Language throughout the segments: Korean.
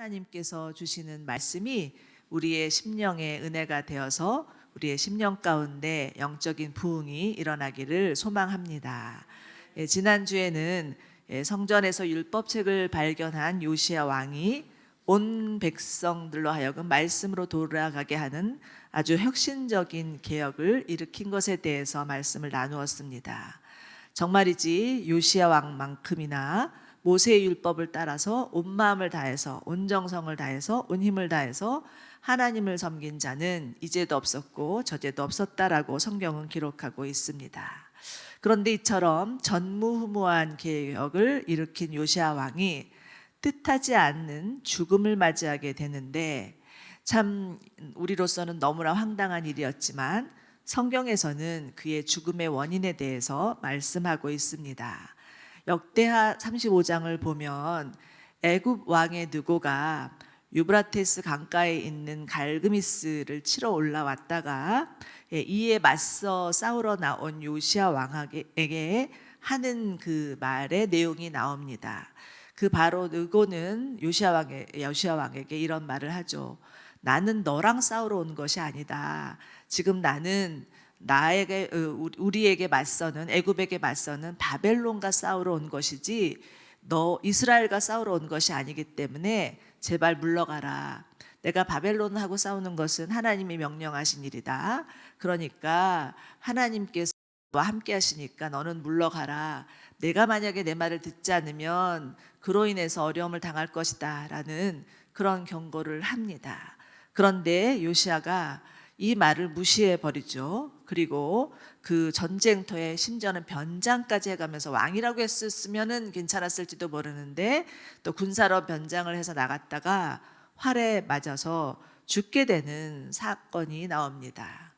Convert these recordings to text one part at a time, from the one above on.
하나님께서 주시는 말씀이 우리의 심령의 은혜가 되어서 우리의 심령 가운데 영적인 부흥이 일어나기를 소망합니다. 지난주에는 성전에서 율법책을 발견한 요시야 왕이 온 백성들로 하여금 말씀으로 돌아가게 하는 아주 혁신적인 개혁을 일으킨 것에 대해서 말씀을 나누었습니다. 정말이지 요시야 왕만큼이나 모세의 율법을 따라서 온 마음을 다해서 온 정성을 다해서 온 힘을 다해서 하나님을 섬긴 자는 이제도 없었고 저제도 없었다라고 성경은 기록하고 있습니다. 그런데 이처럼 전무후무한 개혁을 일으킨 요시야 왕이 뜻하지 않는 죽음을 맞이하게 되는데, 참 우리로서는 너무나 황당한 일이었지만 성경에서는 그의 죽음의 원인에 대해서 말씀하고 있습니다. 역대하 35장을 보면 애굽 왕의 느고가 유브라테스 강가에 있는 갈그미스를 치러 올라왔다가 이에 맞서 싸우러 나온 요시야 왕에게 하는 그 말의 내용이 나옵니다. 그 바로 느고는 요시야 왕에게 이런 말을 하죠. 나는 너랑 싸우러 온 것이 아니다. 지금 나는 우리에게 맞서는, 애굽에게 맞서는 바벨론과 싸우러 온 것이지 너 이스라엘과 싸우러 온 것이 아니기 때문에 제발 물러가라. 내가 바벨론하고 싸우는 것은 하나님이 명령하신 일이다. 그러니까 하나님께서 너와 함께 하시니까 너는 물러가라. 내가 만약에 내 말을 듣지 않으면 그로 인해서 어려움을 당할 것이다 라는 그런 경고를 합니다. 그런데 요시야가 이 말을 무시해 버리죠. 그리고 그 전쟁터에 심지어는 변장까지 해가면서 왕이라고 했었으면 괜찮았을지도 모르는데 또 군사로 변장을 해서 나갔다가 활에 맞아서 죽게 되는 사건이 나옵니다.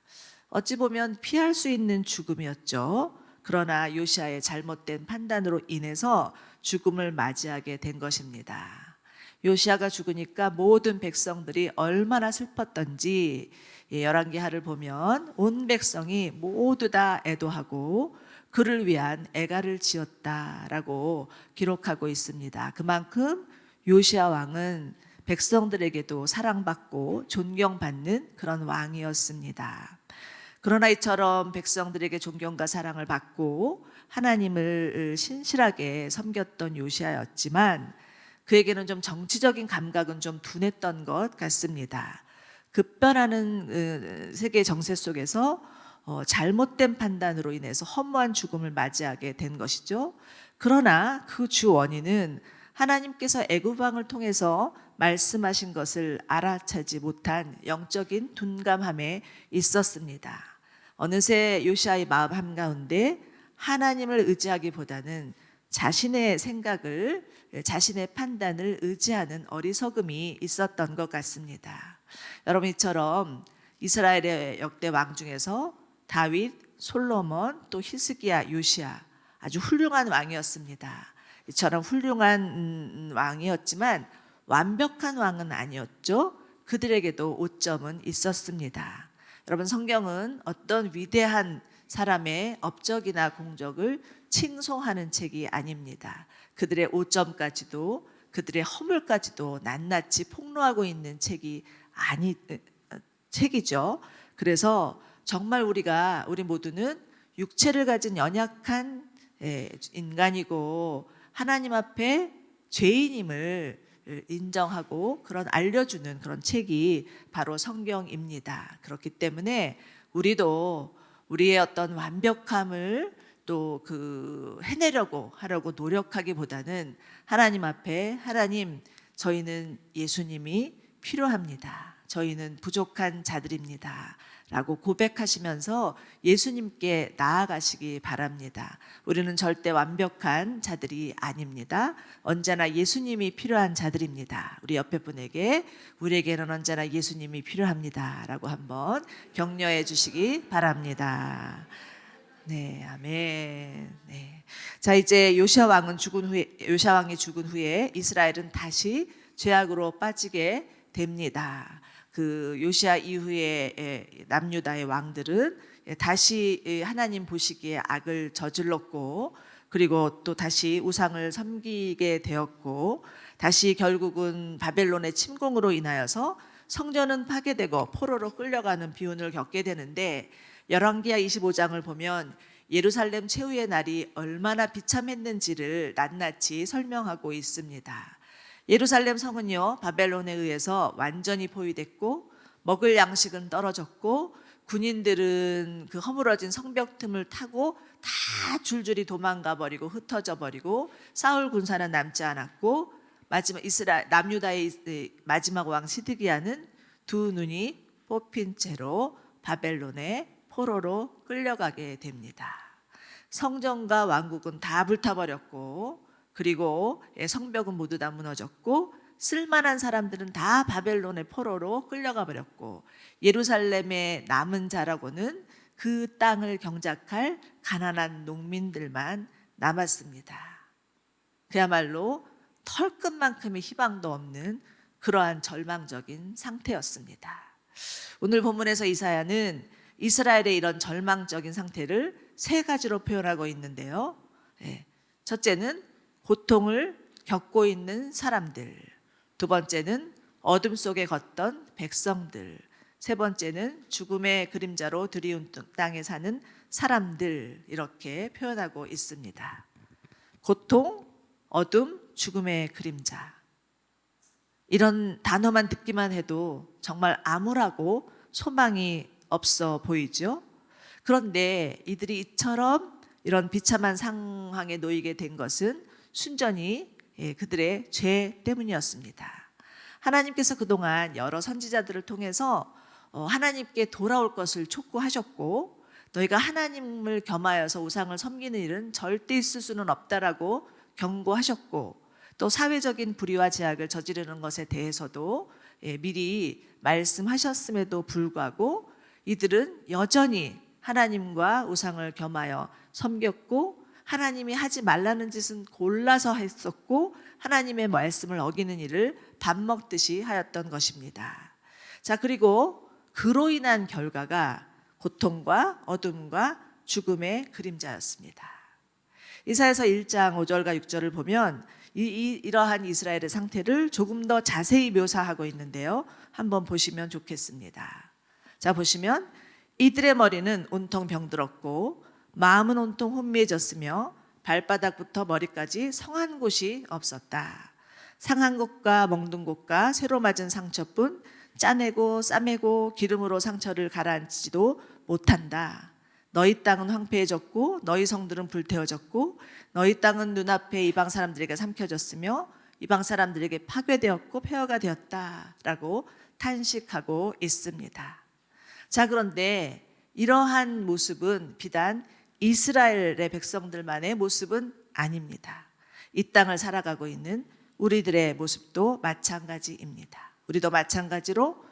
어찌 보면 피할 수 있는 죽음이었죠. 그러나 요시야의 잘못된 판단으로 인해서 죽음을 맞이하게 된 것입니다. 요시야가 죽으니까 모든 백성들이 얼마나 슬펐던지 열왕기하를 보면 온 백성이 모두 다 애도하고 그를 위한 애가를 지었다라고 기록하고 있습니다. 그만큼 요시야 왕은 백성들에게도 사랑받고 존경받는 그런 왕이었습니다. 그러나 이처럼 백성들에게 존경과 사랑을 받고 하나님을 신실하게 섬겼던 요시야였지만 그에게는 좀 정치적인 감각은 좀 둔했던 것 같습니다. 급변하는 세계 정세 속에서 잘못된 판단으로 인해서 허무한 죽음을 맞이하게 된 것이죠. 그러나 그 주 원인은 하나님께서 애굽 왕을 통해서 말씀하신 것을 알아차지 못한 영적인 둔감함에 있었습니다. 어느새 요시야의 마음 한가운데 하나님을 의지하기보다는 자신의 생각을, 자신의 판단을 의지하는 어리석음이 있었던 것 같습니다. 여러분, 이처럼 이스라엘의 역대 왕 중에서 다윗, 솔로몬, 또 히스기야, 요시야 아주 훌륭한 왕이었습니다. 이처럼 훌륭한 왕이었지만 완벽한 왕은 아니었죠. 그들에게도 오점은 있었습니다. 여러분, 성경은 어떤 위대한 사람의 업적이나 공적을 칭송하는 책이 아닙니다. 그들의 오점까지도, 그들의 허물까지도 낱낱이 폭로하고 있는 책이죠. 그래서 정말 우리 모두는 육체를 가진 연약한 인간이고 하나님 앞에 죄인임을 인정하고 그런 알려주는 그런 책이 바로 성경입니다. 그렇기 때문에 우리도 우리의 어떤 완벽함을 또 해내려고 하려고 노력하기보다는 하나님 앞에 하나님, 저희는 예수님이 필요합니다. 저희는 부족한 자들입니다. 라고 고백하시면서 예수님께 나아가시기 바랍니다. 우리는 절대 완벽한 자들이 아닙니다. 언제나 예수님이 필요한 자들입니다. 우리 옆에 분에게 우리에게는 언제나 예수님이 필요합니다. 라고 한번 격려해 주시기 바랍니다. 네, 아멘. 네. 자, 이제 요시야 왕이 죽은 후에 이스라엘은 다시 죄악으로 빠지게 됩니다. 그 요시야 이후에 남유다의 왕들은 다시 하나님 보시기에 악을 저질렀고 그리고 또 다시 우상을 섬기게 되었고, 다시 결국은 바벨론의 침공으로 인하여서 성전은 파괴되고 포로로 끌려가는 비운을 겪게 되는데, 열왕기하 25장을 보면 예루살렘 최후의 날이 얼마나 비참했는지를 낱낱이 설명하고 있습니다. 예루살렘 성은요, 바벨론에 의해서 완전히 포위됐고, 먹을 양식은 떨어졌고, 군인들은 그 허물어진 성벽 틈을 타고 다 줄줄이 도망가 버리고 흩어져 버리고, 사울 군사는 남지 않았고, 마지막 남유다의 마지막 왕 시드기야는 두 눈이 뽑힌 채로 바벨론의 포로로 끌려가게 됩니다. 성전과 왕국은 다 불타버렸고, 그리고 성벽은 모두 다 무너졌고, 쓸만한 사람들은 다 바벨론의 포로로 끌려가 버렸고, 예루살렘의 남은 자라고는 그 땅을 경작할 가난한 농민들만 남았습니다. 그야말로 털끝만큼의 희망도 없는 그러한 절망적인 상태였습니다. 오늘 본문에서 이사야는 이스라엘의 이런 절망적인 상태를 세 가지로 표현하고 있는데요. 첫째는 고통을 겪고 있는 사람들, 두 번째는 어둠 속에 걷던 백성들, 세 번째는 죽음의 그림자로 드리운 땅에 사는 사람들, 이렇게 표현하고 있습니다. 고통, 어둠, 죽음의 그림자, 이런 단어만 듣기만 해도 정말 암울하고 소망이 없어 보이죠. 그런데 이들이 이처럼 이런 비참한 상황에 놓이게 된 것은 순전히 그들의 죄 때문이었습니다. 하나님께서 그동안 여러 선지자들을 통해서 하나님께 돌아올 것을 촉구하셨고, 너희가 하나님을 겸하여서 우상을 섬기는 일은 절대 있을 수는 없다라고 경고하셨고, 또 사회적인 불의와 제약을 저지르는 것에 대해서도 미리 말씀하셨음에도 불구하고 이들은 여전히 하나님과 우상을 겸하여 섬겼고, 하나님이 하지 말라는 짓은 골라서 했었고, 하나님의 말씀을 어기는 일을 밥 먹듯이 하였던 것입니다. 자, 그리고 그로 인한 결과가 고통과 어둠과 죽음의 그림자였습니다. 이사야서 1장 5절과 6절을 보면 이러한 이스라엘의 상태를 조금 더 자세히 묘사하고 있는데요. 한번 보시면 좋겠습니다. 자, 보시면 이들의 머리는 온통 병들었고 마음은 온통 혼미해졌으며 발바닥부터 머리까지 성한 곳이 없었다. 상한 곳과 멍든 곳과 새로 맞은 상처뿐 짜내고 싸매고 기름으로 상처를 가라앉지도 못한다. 너희 땅은 황폐해졌고 너희 성들은 불태워졌고 너희 땅은 눈앞에 이방 사람들에게 삼켜졌으며 이방 사람들에게 파괴되었고 폐허가 되었다라고 탄식하고 있습니다. 자, 그런데 이러한 모습은 비단 이스라엘의 백성들만의 모습은 아닙니다. 이 땅을 살아가고 있는 우리들의 모습도 마찬가지입니다. 우리도 마찬가지로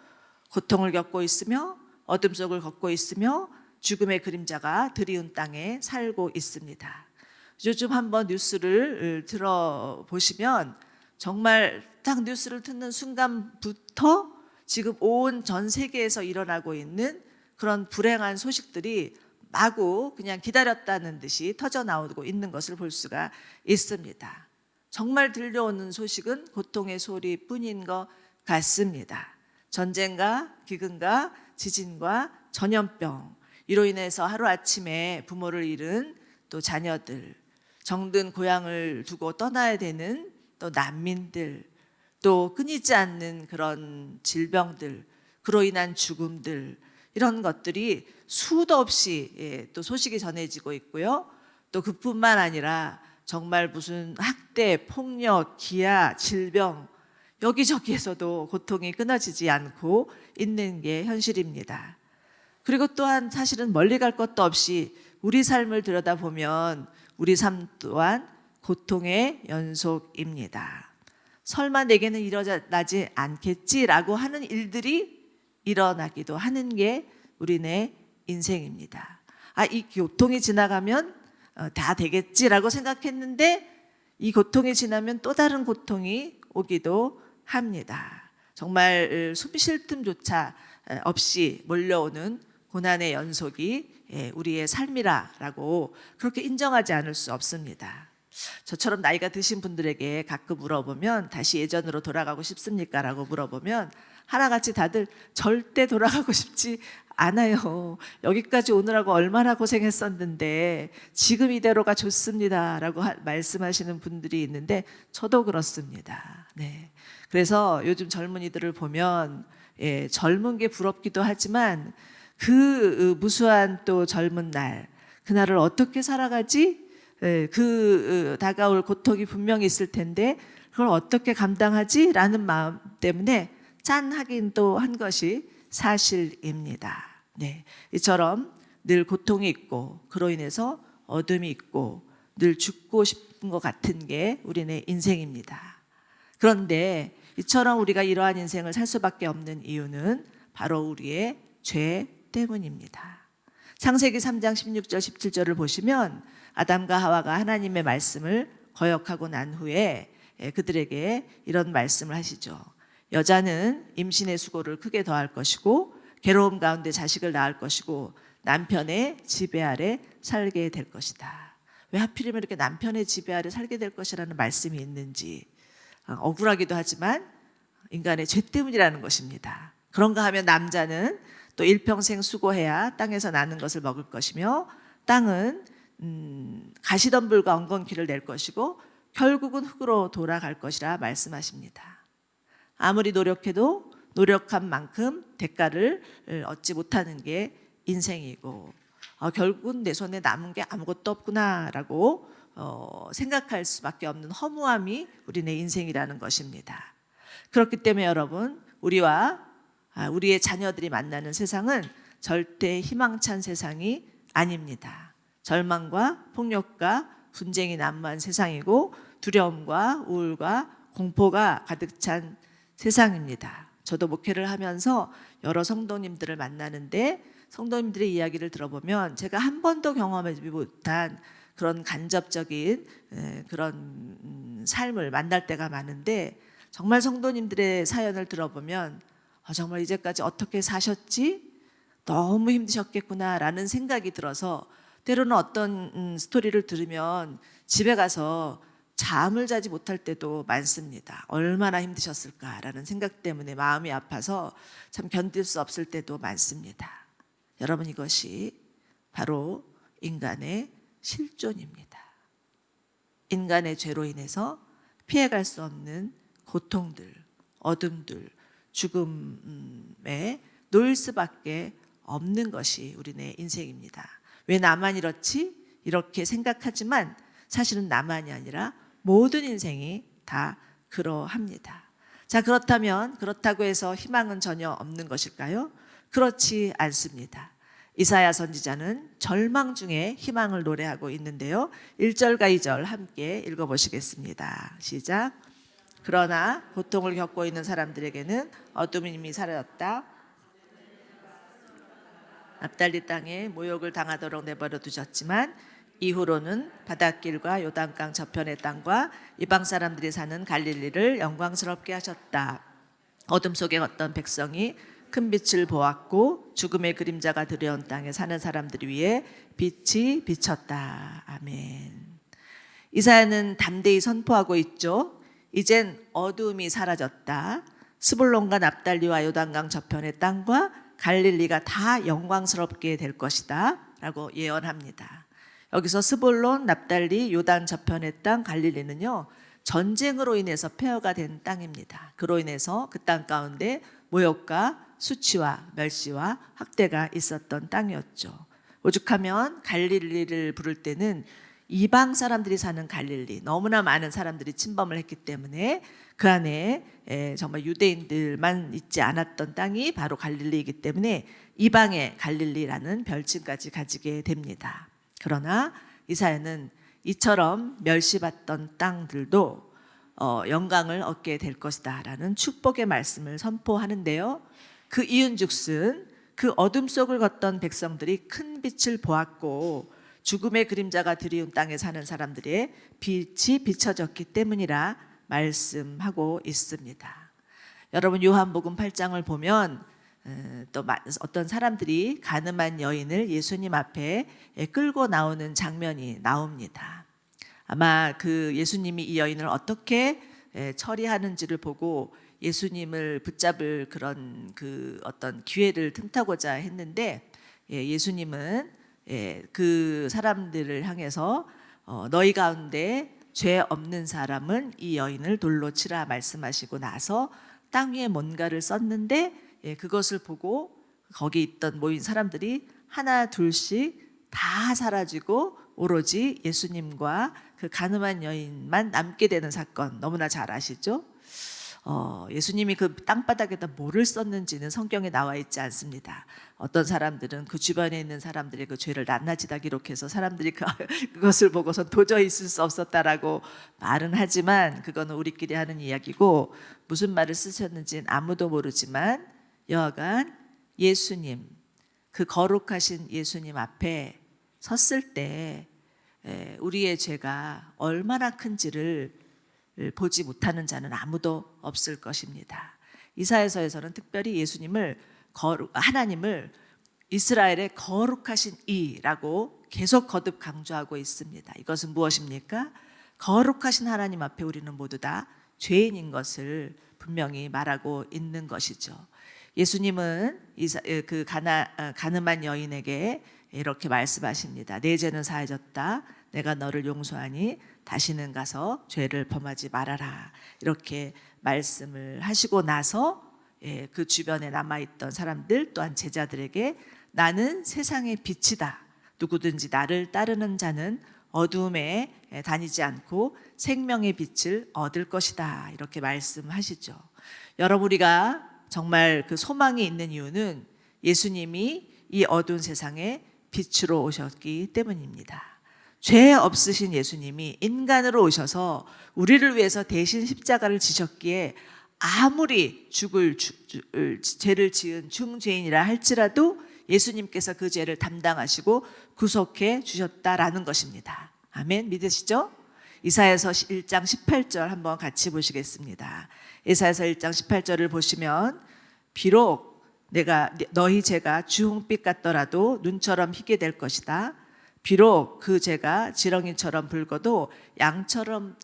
고통을 겪고 있으며 어둠 속을 걷고 있으며 죽음의 그림자가 드리운 땅에 살고 있습니다. 요즘 한번 뉴스를 들어보시면 정말 딱 뉴스를 듣는 순간부터 지금 온 전 세계에서 일어나고 있는 그런 불행한 소식들이 마구 그냥 기다렸다는 듯이 터져 나오고 있는 것을 볼 수가 있습니다. 정말 들려오는 소식은 고통의 소리뿐인 것 같습니다. 전쟁과 기근과 지진과 전염병, 이로 인해서 하루아침에 부모를 잃은 또 자녀들, 정든 고향을 두고 떠나야 되는 또 난민들, 또 끊이지 않는 그런 질병들, 그로 인한 죽음들, 이런 것들이 수도 없이 또 소식이 전해지고 있고요. 또 그뿐만 아니라 정말 무슨 학대, 폭력, 기아, 질병, 여기저기에서도 고통이 끊어지지 않고 있는 게 현실입니다. 그리고 또한 사실은 멀리 갈 것도 없이 우리 삶을 들여다보면 우리 삶 또한 고통의 연속입니다. 설마 내게는 일어나지 않겠지라고 하는 일들이 일어나기도 하는 게 우리네 인생입니다. 이 고통이 지나가면 다 되겠지라고 생각했는데 이 고통이 지나면 또 다른 고통이 오기도 합니다. 정말 숨 쉴 틈조차 없이 몰려오는 고난의 연속이 우리의 삶이라고 그렇게 인정하지 않을 수 없습니다. 저처럼 나이가 드신 분들에게 가끔 물어보면 다시 예전으로 돌아가고 싶습니까? 라고 물어보면 하나같이 다들 절대 돌아가고 싶지 않아요. 여기까지 오느라고 얼마나 고생했었는데 지금 이대로가 좋습니다. 라고 말씀하시는 분들이 있는데 저도 그렇습니다. 네. 그래서 요즘 젊은이들을 보면 젊은 게 부럽기도 하지만 그 무수한 또 젊은 날, 그날을 어떻게 살아가지? 다가올 고통이 분명히 있을 텐데 그걸 어떻게 감당하지? 라는 마음 때문에 짠하긴 또 한 것이 사실입니다. 네, 이처럼 늘 고통이 있고 그로 인해서 어둠이 있고 늘 죽고 싶은 것 같은 게 우리네 인생입니다. 그런데 이처럼 우리가 이러한 인생을 살 수밖에 없는 이유는 바로 우리의 죄 때문입니다. 창세기 3장 16절 17절을 보시면 아담과 하와가 하나님의 말씀을 거역하고 난 후에 그들에게 이런 말씀을 하시죠. 여자는 임신의 수고를 크게 더할 것이고 괴로움 가운데 자식을 낳을 것이고 남편의 지배 아래 살게 될 것이다. 왜 하필이면 이렇게 남편의 지배 아래 살게 될 것이라는 말씀이 있는지 억울하기도 하지만 인간의 죄 때문이라는 것입니다. 그런가 하면 남자는 또 일평생 수고해야 땅에서 나는 것을 먹을 것이며 땅은 가시덤불과 엉겅퀴를 낼 것이고 결국은 흙으로 돌아갈 것이라 말씀하십니다. 아무리 노력해도 노력한 만큼 대가를 얻지 못하는 게 인생이고 결국은 내 손에 남은 게 아무것도 없구나라고 생각할 수밖에 없는 허무함이 우리네 인생이라는 것입니다. 그렇기 때문에 여러분, 우리의 자녀들이 만나는 세상은 절대 희망찬 세상이 아닙니다. 절망과 폭력과 분쟁이 난무한 세상이고 두려움과 우울과 공포가 가득 찬 세상입니다. 저도 목회를 하면서 여러 성도님들을 만나는데 성도님들의 이야기를 들어보면 제가 한 번도 경험하지 못한 그런 간접적인 그런 삶을 만날 때가 많은데 정말 성도님들의 사연을 들어보면 정말 이제까지 어떻게 사셨지? 너무 힘드셨겠구나라는 생각이 들어서 때로는 어떤 스토리를 들으면 집에 가서 잠을 자지 못할 때도 많습니다. 얼마나 힘드셨을까라는 생각 때문에 마음이 아파서 참 견딜 수 없을 때도 많습니다. 여러분, 이것이 바로 인간의 실존입니다. 인간의 죄로 인해서 피해갈 수 없는 고통들, 어둠들, 죽음에 놓일 수밖에 없는 것이 우리네 인생입니다. 왜 나만 이렇지? 이렇게 생각하지만 사실은 나만이 아니라 모든 인생이 다 그러합니다. 자, 그렇다고 해서 희망은 전혀 없는 것일까요? 그렇지 않습니다. 이사야 선지자는 절망 중에 희망을 노래하고 있는데요. 1절과 2절 함께 읽어보시겠습니다. 시작. 그러나 고통을 겪고 있는 사람들에게는 어둠이 이미 사라졌다. 납달리 땅에 모욕을 당하도록 내버려 두셨지만 이후로는 바닷길과 요단강 저편의 땅과 이방 사람들이 사는 갈릴리를 영광스럽게 하셨다. 어둠 속에 걷던 백성이 큰 빛을 보았고 죽음의 그림자가 들여온 땅에 사는 사람들 위에 빛이 비쳤다. 아멘. 이사야는 담대히 선포하고 있죠. 이젠 어둠이 사라졌다. 스불론과 납달리와 요단강 저편의 땅과 갈릴리가 다 영광스럽게 될 것이다 라고 예언합니다. 여기서 스불론, 납달리, 요단 저편의 땅, 갈릴리는요 전쟁으로 인해서 폐허가 된 땅입니다. 그로 인해서 그 땅 가운데 모욕과 수치와 멸시와 학대가 있었던 땅이었죠. 오죽하면 갈릴리를 부를 때는 이방 사람들이 사는 갈릴리, 너무나 많은 사람들이 침범을 했기 때문에 그 안에 정말 유대인들만 있지 않았던 땅이 바로 갈릴리이기 때문에 이방의 갈릴리라는 별칭까지 가지게 됩니다. 그러나 이사야는 이처럼 멸시받던 땅들도 영광을 얻게 될 것이다 라는 축복의 말씀을 선포하는데요. 그 이윤즉슨 그 어둠 속을 걷던 백성들이 큰 빛을 보았고 죽음의 그림자가 드리운 땅에 사는 사람들의 빛이 비춰졌기 때문이라 말씀하고 있습니다. 여러분, 요한복음 8장을 보면 또 어떤 사람들이 가늠한 여인을 예수님 앞에 끌고 나오는 장면이 나옵니다. 아마 그 예수님이 이 여인을 어떻게 처리하는지를 보고 예수님을 붙잡을 그런 그 어떤 기회를 틈타고자 했는데, 예수님은 그 사람들을 향해서 너희 가운데 죄 없는 사람은 이 여인을 돌로 치라 말씀하시고 나서 땅 위에 뭔가를 썼는데, 그것을 보고 거기 있던 모인 사람들이 하나 둘씩 다 사라지고 오로지 예수님과 그 가늠한 여인만 남게 되는 사건, 너무나 잘 아시죠? 예수님이 그 땅바닥에다 뭐를 썼는지는 성경에 나와 있지 않습니다. 어떤 사람들은 그 주변에 있는 사람들의 그 죄를 낱낱이 기록해서 사람들이 그것을 보고서 도저히 있을 수 없었다라고 말은 하지만, 그거는 우리끼리 하는 이야기고 무슨 말을 쓰셨는지는 아무도 모르지만, 여하간 예수님, 그 거룩하신 예수님 앞에 섰을 때 우리의 죄가 얼마나 큰지를 보지 못하는 자는 아무도 없을 것입니다. 이사야서에서는 특별히 예수님을 하나님을 이스라엘의 거룩하신 이라고 계속 거듭 강조하고 있습니다. 이것은 무엇입니까? 거룩하신 하나님 앞에 우리는 모두 다 죄인인 것을 분명히 말하고 있는 것이죠. 예수님은 그 가늠한 여인에게 이렇게 말씀하십니다. 내 죄는 사해졌다. 내가 너를 용서하니 다시는 가서 죄를 범하지 말아라. 이렇게 말씀을 하시고 나서 그 주변에 남아있던 사람들 또한 제자들에게 나는 세상의 빛이다. 누구든지 나를 따르는 자는 어두움에 다니지 않고 생명의 빛을 얻을 것이다. 이렇게 말씀하시죠. 여러분, 우리가 정말 그 소망이 있는 이유는 예수님이 이 어두운 세상에 빛으로 오셨기 때문입니다. 죄 없으신 예수님이 인간으로 오셔서 우리를 위해서 대신 십자가를 지셨기에 아무리 죄를 지은 중죄인이라 할지라도 예수님께서 그 죄를 담당하시고 구속해 주셨다라는 것입니다. 아멘, 믿으시죠? 이사야서 1장 18절 한번 같이 보시겠습니다. 이사야서 1장 18절을 보시면 비록 너희 죄가 주홍빛 같더라도 눈처럼 희게 될 것이다. 비록 그 죄가 지렁이처럼 붉어도 양처럼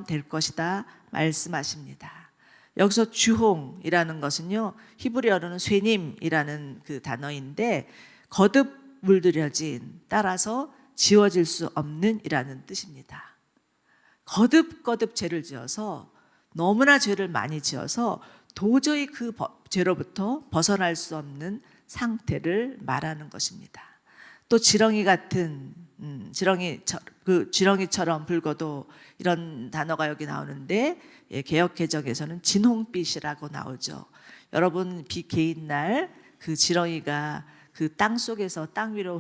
될 것이다 말씀하십니다. 여기서 주홍이라는 것은요, 히브리어로는 쇠님이라는 그 단어인데 거듭 물들여진, 따라서 지워질 수 없는 이라는 뜻입니다. 거듭 죄를 지어서, 너무나 죄를 많이 지어서 도저히 그 죄로부터 벗어날 수 없는 상태를 말하는 것입니다. 또 지렁이 같은 지렁이처럼 붉어도, 이런 단어가 여기 나오는데 개역개정에서는 진홍빛이라고 나오죠. 여러분, 비 개인 날 그 지렁이가 그 땅 속에서 땅 위로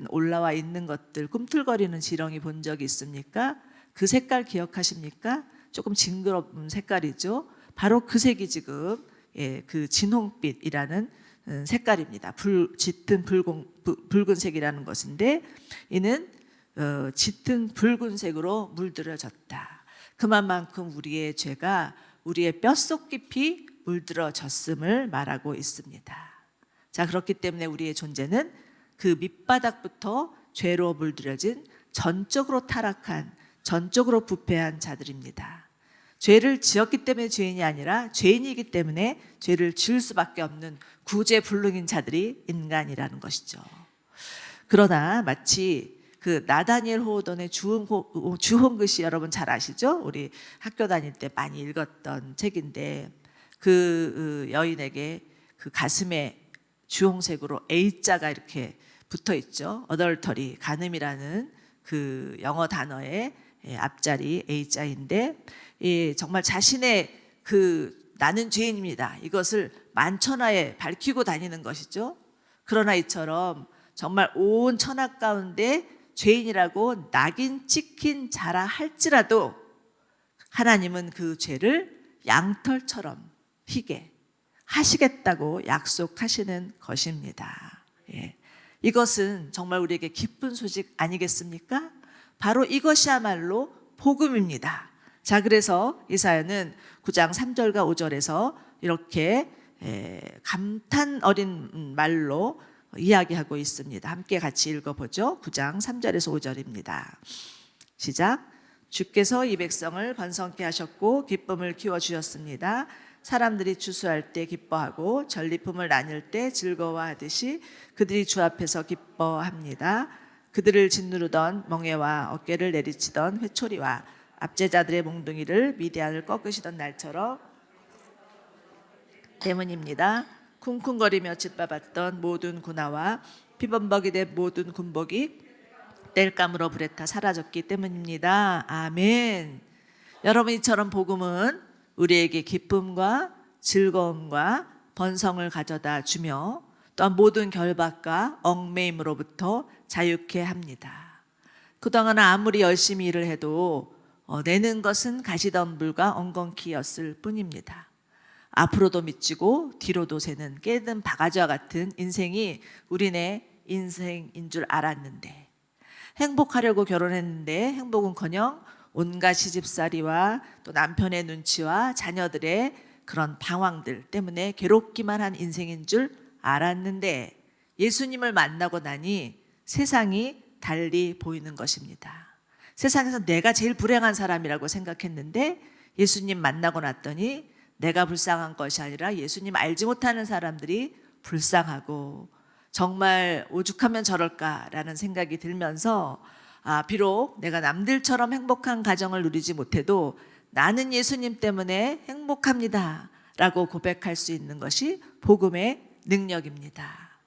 올라와 있는 것들, 꿈틀거리는 지렁이 본 적이 있습니까? 그 색깔 기억하십니까? 조금 징그러운 색깔이죠. 바로 그 색이 지금 그 진홍빛이라는 색깔입니다. 짙은 붉은색이라는 것인데, 이는 짙은 붉은색으로 물들어졌다. 그만큼 우리의 죄가 우리의 뼛속 깊이 물들어졌음을 말하고 있습니다. 자, 그렇기 때문에 우리의 존재는 그 밑바닥부터 죄로 물들여진 전적으로 타락한, 전적으로 부패한 자들입니다. 죄를 지었기 때문에 죄인이 아니라 죄인이기 때문에 죄를 지을 수밖에 없는 구제불능인 자들이 인간이라는 것이죠. 그러나 마치 그 나다니엘 호도의 주홍글씨 여러분 잘 아시죠? 우리 학교 다닐 때 많이 읽었던 책인데, 그 여인에게 그 가슴에 주홍색으로 A자가 이렇게 붙어 있죠. 어덜터리, 간음이라는 그 영어 단어의 앞자리 A자인데, 정말 자신의 그 나는 죄인입니다, 이것을 만천하에 밝히고 다니는 것이죠. 그러나 이처럼 정말 온 천하 가운데 죄인이라고 낙인 찍힌 자라 할지라도 하나님은 그 죄를 양털처럼 희게 하시겠다고 약속하시는 것입니다. 이것은 정말 우리에게 기쁜 소식 아니겠습니까? 바로 이것이야말로 복음입니다. 자, 그래서 이사야는 9장 3절과 5절에서 이렇게 감탄 어린 말로 이야기하고 있습니다. 함께 같이 읽어보죠. 9장 3절에서 5절입니다. 시작. 주께서 이 백성을 번성케 하셨고 기쁨을 키워주셨습니다. 사람들이 추수할 때 기뻐하고 전리품을 나눌 때 즐거워하듯이 그들이 주 앞에서 기뻐합니다. 그들을 짓누르던 멍에와 어깨를 내리치던 회초리와 압제자들의 몽둥이를 미디안을 꺾으시던 날처럼 때문입니다. 쿵쿵거리며 짓밟았던 모든 군화와 피범벅이 된 모든 군복이 땔감으로 불에 타 사라졌기 때문입니다. 아멘. 여러분, 이처럼 복음은 우리에게 기쁨과 즐거움과 번성을 가져다 주며 또한 모든 결박과 얽매임으로부터 자유케 합니다. 그동안 아무리 열심히 일을 해도 내는 것은 가시덤불과 엉겅퀴였을 뿐입니다. 앞으로도 미치고 뒤로도 새는 깨든 바가지와 같은 인생이 우리네 인생인 줄 알았는데, 행복하려고 결혼했는데 행복은커녕 온갖 시집살이와 또 남편의 눈치와 자녀들의 그런 방황들 때문에 괴롭기만 한 인생인 줄 알았는데, 예수님을 만나고 나니 세상이 달리 보이는 것입니다. 세상에서 내가 제일 불행한 사람이라고 생각했는데 예수님 만나고 났더니 내가 불쌍한 것이 아니라 예수님 알지 못하는 사람들이 불쌍하고, 정말 오죽하면 저럴까라는 생각이 들면서 비록 내가 남들처럼 행복한 가정을 누리지 못해도 나는 예수님 때문에 행복합니다 라고 고백할 수 있는 것이 복음의 능력입니다.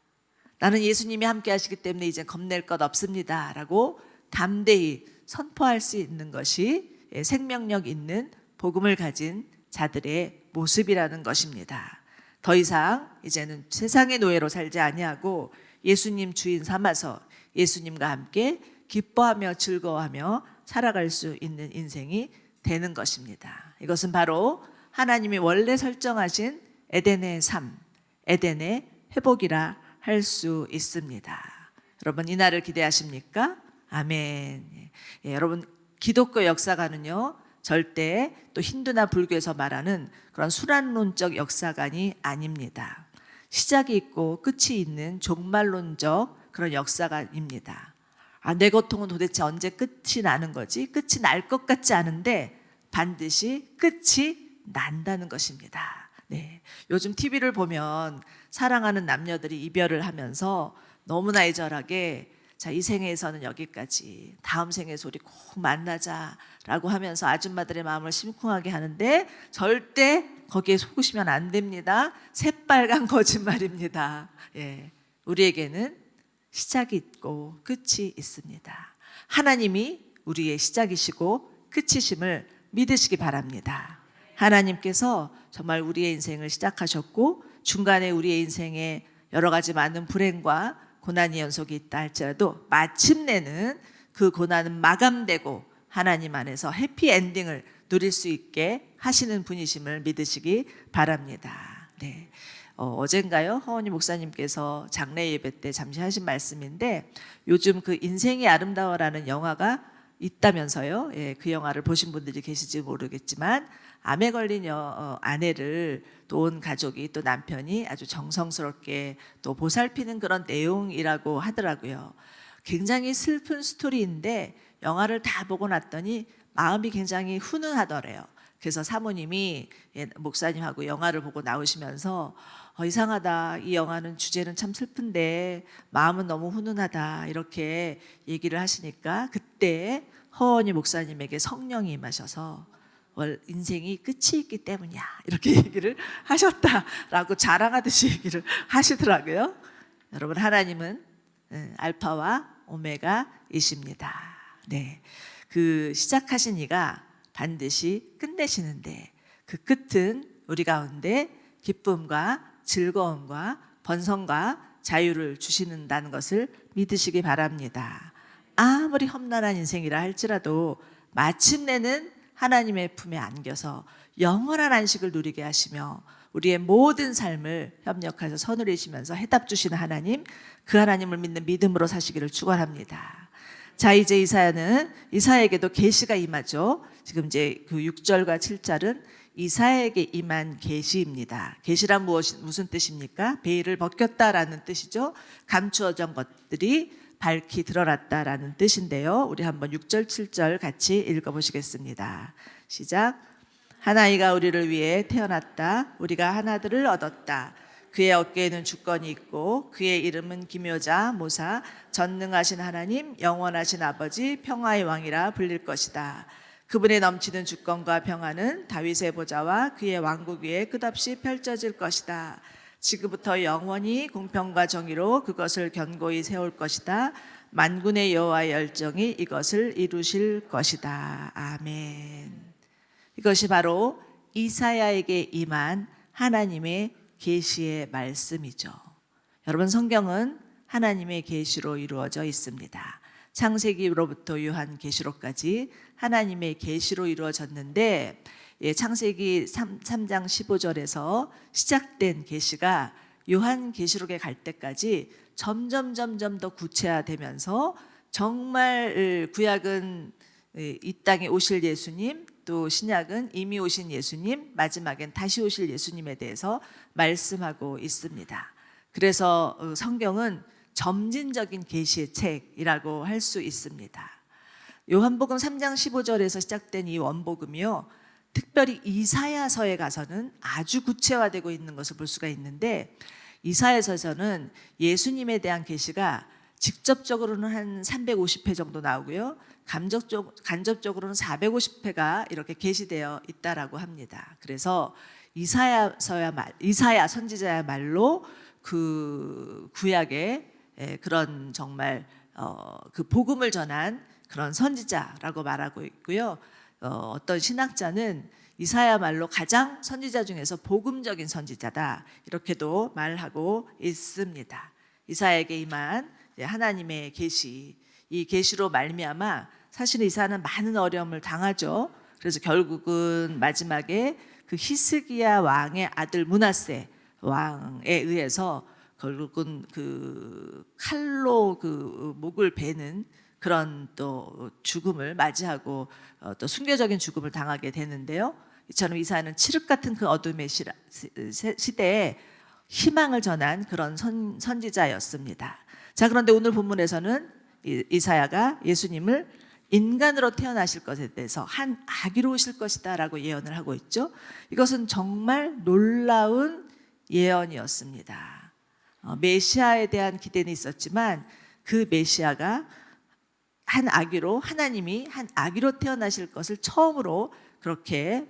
나는 예수님이 함께 하시기 때문에 이제 겁낼 것 없습니다 라고 담대히 선포할 수 있는 것이 생명력 있는 복음을 가진 자들의 모습이라는 것입니다. 더 이상 이제는 세상의 노예로 살지 아니하고 예수님 주인 삼아서 예수님과 함께 기뻐하며 즐거워하며 살아갈 수 있는 인생이 되는 것입니다. 이것은 바로 하나님이 원래 설정하신 에덴의 삶, 에덴의 회복이라 할 수 있습니다. 여러분, 이 날을 기대하십니까? 아멘. 여러분, 기독교 역사가는요 절대 또 힌두나 불교에서 말하는 그런 수란론적 역사관이 아닙니다. 시작이 있고 끝이 있는 종말론적 그런 역사관입니다. 내 고통은 도대체 언제 끝이 나는 거지? 끝이 날 것 같지 않은데 반드시 끝이 난다는 것입니다. 네. 요즘 TV를 보면 사랑하는 남녀들이 이별을 하면서 너무나 애절하게 자, 이 생에서는 여기까지, 다음 생에서 우리 꼭 만나자라고 하면서 아줌마들의 마음을 심쿵하게 하는데 절대 거기에 속으시면 안 됩니다. 새빨간 거짓말입니다. 우리에게는 시작이 있고 끝이 있습니다. 하나님이 우리의 시작이시고 끝이심을 믿으시기 바랍니다. 하나님께서 정말 우리의 인생을 시작하셨고 중간에 우리의 인생에 여러 가지 많은 불행과 고난의 연속이 있다 할지라도 마침내는 그 고난은 마감되고 하나님 안에서 해피엔딩을 누릴 수 있게 하시는 분이심을 믿으시기 바랍니다. 네. 어젠가요? 허원희 목사님께서 장례 예배 때 잠시 하신 말씀인데 요즘 그 인생이 아름다워라는 영화가 있다면서요. 그 영화를 보신 분들이 계실지 모르겠지만 암에 걸린 아내를 또 온 가족이 또 남편이 아주 정성스럽게 또 보살피는 그런 내용이라고 하더라고요. 굉장히 슬픈 스토리인데 영화를 다 보고 났더니 마음이 굉장히 훈훈하더래요. 그래서 사모님이 목사님하고 영화를 보고 나오시면서 이상하다. 이 영화는 주제는 참 슬픈데 마음은 너무 훈훈하다. 이렇게 얘기를 하시니까 그때 허원희 목사님에게 성령이 임하셔서 인생이 끝이 있기 때문이야. 이렇게 얘기를 하셨다라고 자랑하듯이 얘기를 하시더라고요. 여러분, 하나님은 알파와 오메가이십니다. 네, 그 시작하신 이가 반드시 끝내시는데 그 끝은 우리 가운데 기쁨과 즐거움과 번성과 자유를 주시는다는 것을 믿으시기 바랍니다. 아무리 험난한 인생이라 할지라도 마침내는 하나님의 품에 안겨서 영원한 안식을 누리게 하시며 우리의 모든 삶을 협력해서 서누르시면서 해답 주시는 하나님, 그 하나님을 믿는 믿음으로 사시기를 축원합니다. 자, 이제 이사야에게도 계시가 임하죠. 지금 이제 그 6절과 7절은 이사야에게 임한 계시입니다. 계시란 무슨 뜻입니까? 베일을 벗겼다라는 뜻이죠. 감추어진 것들이 밝히 드러났다라는 뜻인데요. 우리 한번 6절, 7절 같이 읽어보시겠습니다. 시작. 한 아이가 우리를 위해 태어났다. 우리가 한 아들을 얻었다. 그의 어깨에는 주권이 있고 그의 이름은 기묘자, 모사, 전능하신 하나님, 영원하신 아버지, 평화의 왕이라 불릴 것이다. 그분의 넘치는 주권과 평화는 다윗의 보좌와 그의 왕국 위에 끝없이 펼쳐질 것이다. 지금부터 영원히 공평과 정의로 그것을 견고히 세울 것이다. 만군의 여호와의 열정이 이것을 이루실 것이다. 아멘. 이것이 바로 이사야에게 임한 하나님의 계시의 말씀이죠. 여러분, 성경은 하나님의 계시로 이루어져 있습니다. 창세기로부터 요한계시록까지 하나님의 계시로 이루어졌는데, 창세기 3장 15절에서 시작된 계시가 요한계시록에 갈 때까지 점점 더 구체화되면서 정말 구약은 이 땅에 오실 예수님, 또 신약은 이미 오신 예수님, 마지막엔 다시 오실 예수님에 대해서 말씀하고 있습니다. 그래서 성경은 점진적인 계시의 책이라고 할 수 있습니다. 요한복음 3장 15절에서 시작된 이 원복음이요, 특별히 이사야서에 가서는 아주 구체화되고 있는 것을 볼 수가 있는데, 이사야서에서는 예수님에 대한 계시가 직접적으로는 한 350회 정도 나오고요, 간접적으로는 450회가 이렇게 계시되어 있다라고 합니다. 그래서 이사야 선지자야말로 그 구약의 그런 정말 그 복음을 전한 그런 선지자라고 말하고 있고요. 어떤 신학자는 이사야말로 가장 선지자 중에서 복음적인 선지자다, 이렇게도 말하고 있습니다. 이사야에게 임한 하나님의 계시, 이 계시로 말미암아 사실 이사야는 많은 어려움을 당하죠. 그래서 결국은 마지막에 그 히스기야 왕의 아들 므낫세 왕에 의해서 결국은 그 칼로 그 목을 베는 그런 또 죽음을 맞이하고 또 순교적인 죽음을 당하게 되는데요. 이처럼 이사야는 칠흑 같은 그 어둠의 시대에 희망을 전한 그런 선지자였습니다. 자, 그런데 오늘 본문에서는 이사야가 예수님을 인간으로 태어나실 것에 대해서 한 아기로 오실 것이다 라고 예언을 하고 있죠. 이것은 정말 놀라운 예언이었습니다. 메시아에 대한 기대는 있었지만 그 메시아가 한 아기로, 하나님이 한 아기로 태어나실 것을 처음으로 그렇게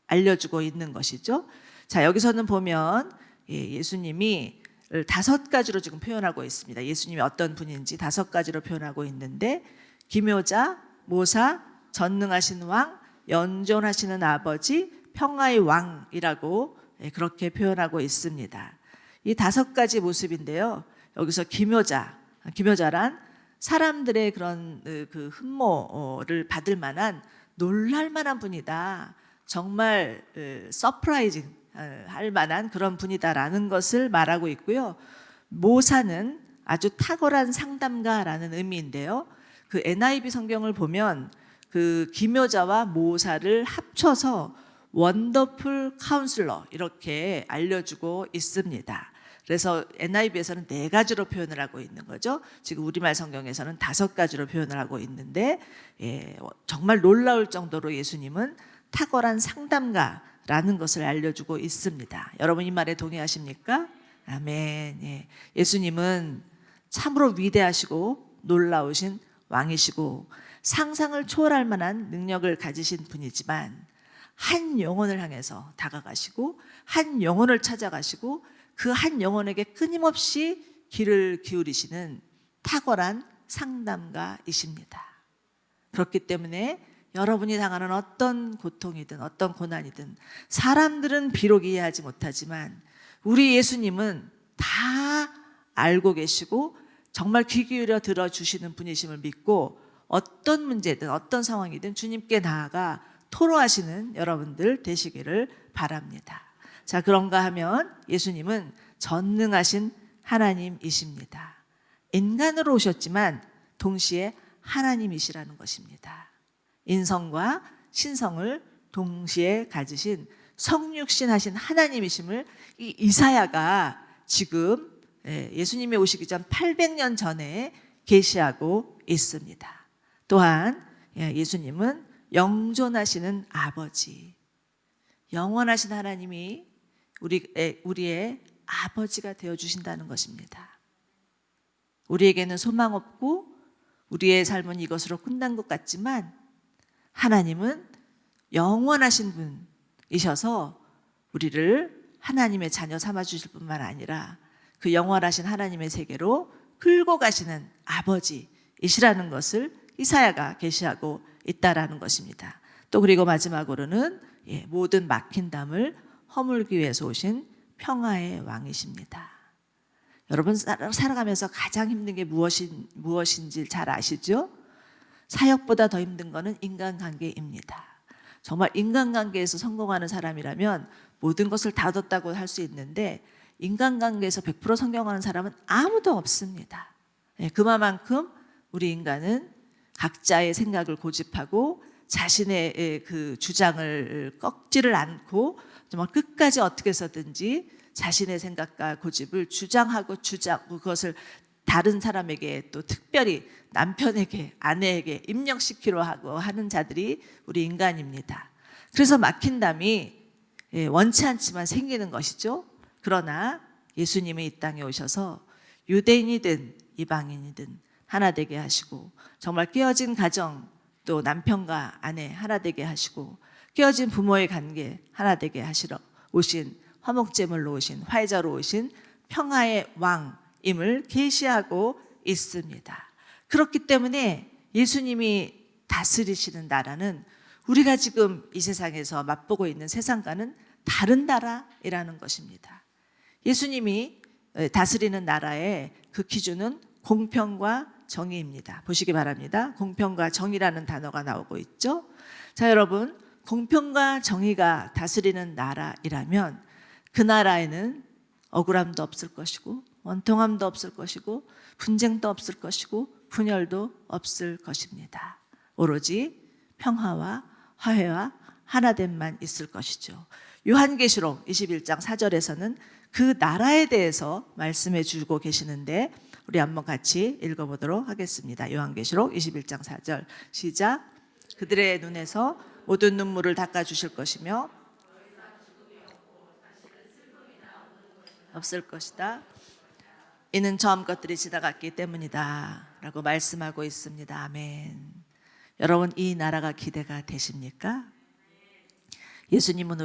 알려주고 있는 것이죠. 자, 여기서는 보면 예수님이 5가지로 지금 표현하고 있습니다. 예수님이 어떤 분인지 5가지로 표현하고 있는데, 기묘자, 모사, 전능하신 왕, 연존하시는 아버지, 평화의 왕이라고 그렇게 표현하고 있습니다. 이 5가지 모습인데요. 여기서 기묘자란 사람들의 그런 그 흠모를 받을 만한, 놀랄 만한 분이다, 정말 서프라이징 할 만한 그런 분이다라는 것을 말하고 있고요. 모사는 아주 탁월한 상담가라는 의미인데요. 그 NIV 성경을 보면 그 기묘자와 모사를 합쳐서 원더풀 카운슬러 이렇게 알려주고 있습니다. 그래서 NIV에서는 4가지로 표현을 하고 있는 거죠. 지금 우리말 성경에서는 5가지로 표현을 하고 있는데, 정말 놀라울 정도로 예수님은 탁월한 상담가라는 것을 알려주고 있습니다. 여러분 이 말에 동의하십니까? 아멘. 예수님은 참으로 위대하시고 놀라우신 왕이시고 상상을 초월할 만한 능력을 가지신 분이지만, 한 영혼을 향해서 다가가시고 한 영혼을 찾아가시고 그 한 영혼에게 끊임없이 귀를 기울이시는 탁월한 상담가이십니다. 그렇기 때문에 여러분이 당하는 어떤 고통이든 어떤 고난이든 사람들은 비록 이해하지 못하지만 우리 예수님은 다 알고 계시고 정말 귀 기울여 들어주시는 분이심을 믿고 어떤 문제든 어떤 상황이든 주님께 나아가 토로하시는 여러분들 되시기를 바랍니다. 자, 그런가 하면 예수님은 전능하신 하나님이십니다. 인간으로 오셨지만 동시에 하나님이시라는 것입니다. 인성과 신성을 동시에 가지신 성육신하신 하나님이심을 이 이사야가 지금 예수님이 오시기 전 800년 전에 계시하고 있습니다. 또한 예수님은 영존하시는 아버지, 영원하신 하나님이 우리의 아버지가 되어주신다는 것입니다. 우리에게는 소망 없고 우리의 삶은 이것으로 끝난 것 같지만 하나님은 영원하신 분이셔서 우리를 하나님의 자녀 삼아주실 뿐만 아니라 그 영원하신 하나님의 세계로 끌고 가시는 아버지이시라는 것을 이사야가 계시하고 있다라는 것입니다. 또 그리고 마지막으로는 모든 막힌 담을 허물기 위해서 오신 평화의 왕이십니다. 여러분 살아가면서 가장 힘든 게 무엇인지 잘 아시죠? 사역보다 더 힘든 것은 인간관계입니다. 정말 인간관계에서 성공하는 사람이라면 모든 것을 다 얻었다고 할 수 있는데 인간관계에서 100% 성공하는 사람은 아무도 없습니다. 그만큼 우리 인간은 각자의 생각을 고집하고 자신의 그 주장을 꺾지를 않고 정말 끝까지 어떻게 해서든지 자신의 생각과 고집을 주장하고 그것을 다른 사람에게 또 특별히 남편에게 아내에게 입력시키려 하고 하는 자들이 우리 인간입니다. 그래서 막힌 담이 원치 않지만 생기는 것이죠. 그러나 예수님이 이 땅에 오셔서 유대인이든 이방인이든 하나 되게 하시고 정말 깨어진 가정 또 남편과 아내 하나 되게 하시고 깨어진 부모의 관계 하나 되게 하시러 오신 화목제물로 오신 화해자로 오신 평화의 왕임을 계시하고 있습니다. 그렇기 때문에 예수님이 다스리시는 나라는 우리가 지금 이 세상에서 맛보고 있는 세상과는 다른 나라이라는 것입니다. 예수님이 다스리는 나라의 그 기준은 공평과 정의입니다. 보시기 바랍니다. 공평과 정의라는 단어가 나오고 있죠. 자, 여러분, 공평과 정의가 다스리는 나라이라면 그 나라에는 억울함도 없을 것이고 원통함도 없을 것이고 분쟁도 없을 것이고 분열도 없을 것입니다. 오로지 평화와 화해와 하나됨만 있을 것이죠. 요한계시록 21장 4절에서는 그 나라에 대해서 말씀해 주고 계시는데 우리 한번 같이 읽어보도록 하겠습니다. 요한계시록 21장 4절 시작. 그들의 눈에서 모든 눈물을 닦아주실 것이며 없을 것이다. 이는 처음 것들이 지나갔기 때문이다 라고 말씀하고 있습니다. 아멘. 여러분, 이 나라가 기대가 되십니까? 예수님은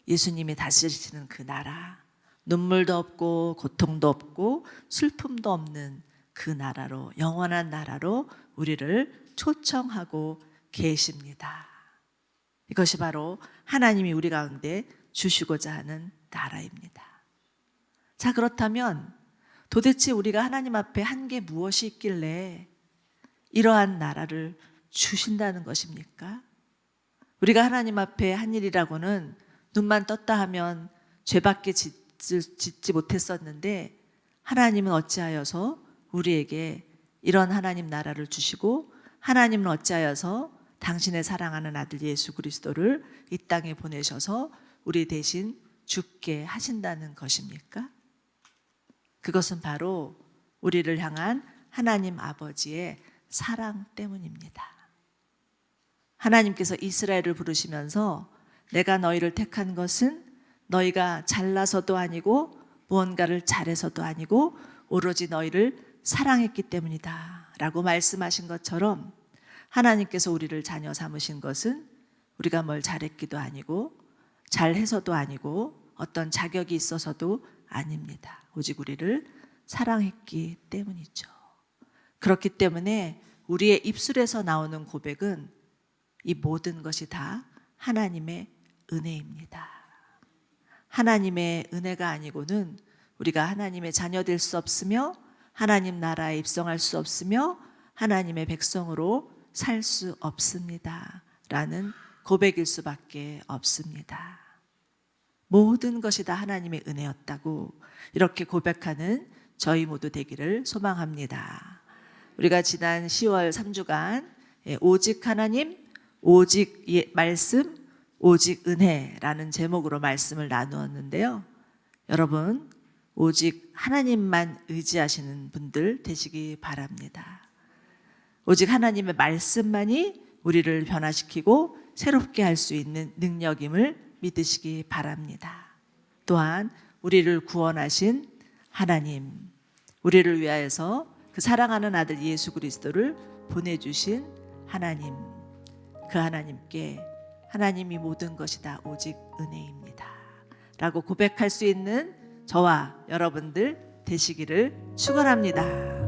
예수님이 다스리시는 그 나라, 눈물도 없고 고통도 없고 슬픔도 없는 그 나라로, 영원한 나라로 우리를 초청하고 계십니다. 이것이 바로 하나님이 우리 가운데 주시고자 하는 나라입니다. 자, 그렇다면 도대체 우리가 하나님 앞에 한 게 무엇이 있길래 이러한 나라를 주신다는 것입니까? 우리가 하나님 앞에 한 일이라고는 눈만 떴다 하면 죄밖에 짓지 못했었는데 하나님은 어찌하여서 우리에게 이런 하나님 나라를 주시고 하나님은 어찌하여서 당신의 사랑하는 아들 예수 그리스도를 이 땅에 보내셔서 우리 대신 죽게 하신다는 것입니까? 그것은 바로 우리를 향한 하나님 아버지의 사랑 때문입니다. 하나님께서 이스라엘을 부르시면서 내가 너희를 택한 것은 너희가 잘나서도 아니고 무언가를 잘해서도 아니고 오로지 너희를 사랑했기 때문이다 라고 말씀하신 것처럼 하나님께서 우리를 자녀 삼으신 것은 우리가 뭘 잘했기도 아니고 잘해서도 아니고 어떤 자격이 있어서도 아닙니다. 오직 우리를 사랑했기 때문이죠. 그렇기 때문에 우리의 입술에서 나오는 고백은 이 모든 것이 다 하나님의 은혜입니다. 하나님의 은혜가 아니고는 우리가 하나님의 자녀 될 수 없으며 하나님 나라에 입성할 수 없으며 하나님의 백성으로 살 수 없습니다 라는 고백일 수밖에 없습니다. 모든 것이 다 하나님의 은혜였다고 이렇게 고백하는 저희 모두 되기를 소망합니다. 우리가 지난 10월 3주간 오직 하나님, 오직 말씀, 오직 은혜라는 제목으로 말씀을 나누었는데요. 여러분, 오직 하나님만 의지하시는 분들 되시기 바랍니다. 오직 하나님의 말씀만이 우리를 변화시키고 새롭게 할 수 있는 능력임을 믿으시기 바랍니다. 또한 우리를 구원하신 하나님, 우리를 위하여서 그 사랑하는 아들 예수 그리스도를 보내주신 하나님, 그 하나님께 하나님이 모든 것이 다 오직 은혜입니다 라고 고백할 수 있는 저와 여러분들 되시기를 축원합니다.